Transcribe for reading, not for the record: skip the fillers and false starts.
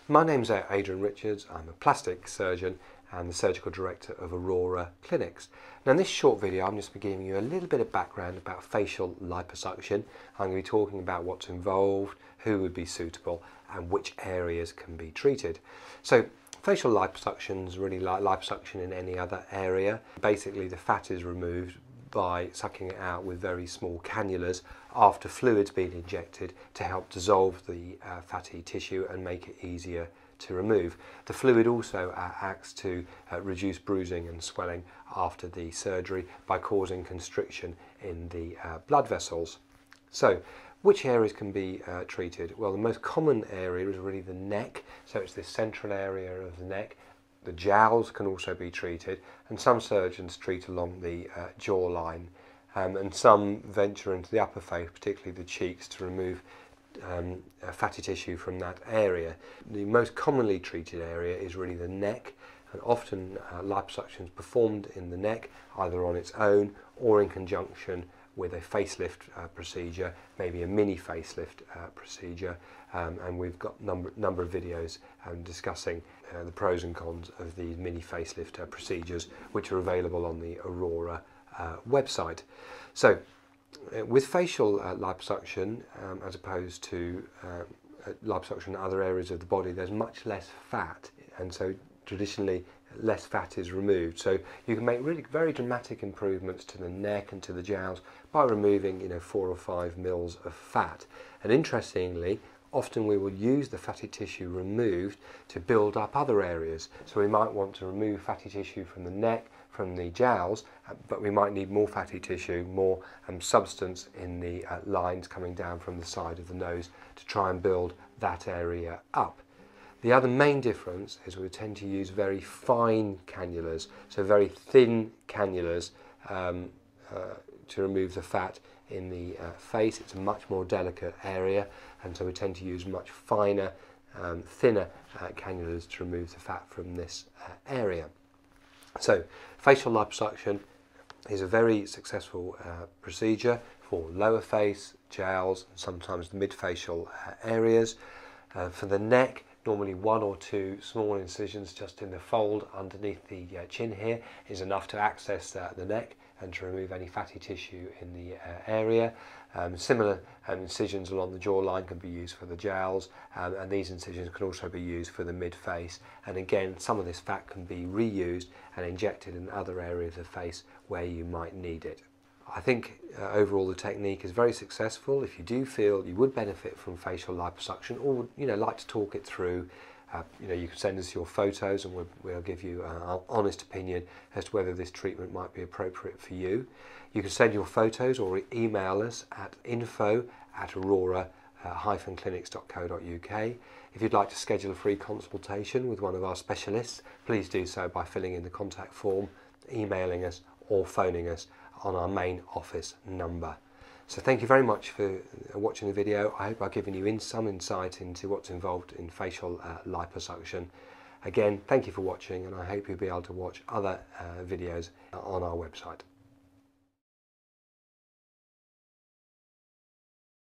My name's Adrian Richards. I'm a plastic surgeon and the surgical director of Aurora Clinics. Now in this short video I'm just giving you a little bit of background about facial liposuction. I'm going to be talking about what's involved, who would be suitable and which areas can be treated. So facial liposuction is really like liposuction in any other area. Basically the fat is removed by sucking it out with very small cannulas after fluid's been injected to help dissolve the fatty tissue and make it easier to remove. The fluid also acts to reduce bruising and swelling after the surgery by causing constriction in the blood vessels. So which areas can be treated? Well, the most common area is really the neck, so it's this central area of the neck. The jowls can also be treated, and some surgeons treat along the jawline, and some venture into the upper face, particularly the cheeks, to remove fatty tissue from that area. The most commonly treated area is really the neck, and often liposuction is performed in the neck, either on its own or in conjunction with a facelift procedure, maybe a mini facelift procedure, and we've got number of videos discussing the pros and cons of these mini facelift procedures, which are available on the Aurora website. So with facial liposuction, as opposed to liposuction in other areas of the body, there's much less fat, and so traditionally less fat is removed. So you can make really very dramatic improvements to the neck and to the jowls by removing 4 or 5 mils of fat. And interestingly, often we will use the fatty tissue removed to build up other areas. So we might want to remove fatty tissue from the neck, from the jowls, but we might need more fatty tissue, more substance in the lines coming down from the side of the nose to try and build that area up. The other main difference is we tend to use very fine cannulas, so very thin cannulas to remove the fat in the face. It's a much more delicate area, and so we tend to use much finer, thinner cannulas to remove the fat from this area. So facial liposuction is a very successful procedure for lower face, jowls, and sometimes the mid-facial areas. For the neck, normally 1 or 2 small incisions just in the fold underneath the chin here is enough to access the neck and to remove any fatty tissue in the area. Similar incisions along the jawline can be used for the jowls, and these incisions can also be used for the mid-face. And again, some of this fat can be reused and injected in other areas of the face where you might need it. I think overall the technique is very successful. If you do feel you would benefit from facial liposuction, or would like to talk it through, you can send us your photos and we'll give you our honest opinion as to whether this treatment might be appropriate for you. You can send your photos or email us at info@aurora-clinics.co.uk. If you'd like to schedule a free consultation with one of our specialists, please do so by filling in the contact form, emailing us or phoning us on our main office number. So thank you very much for watching the video. I hope I've given you some insight into what's involved in facial liposuction. Again, thank you for watching, and I hope you'll be able to watch other videos on our website.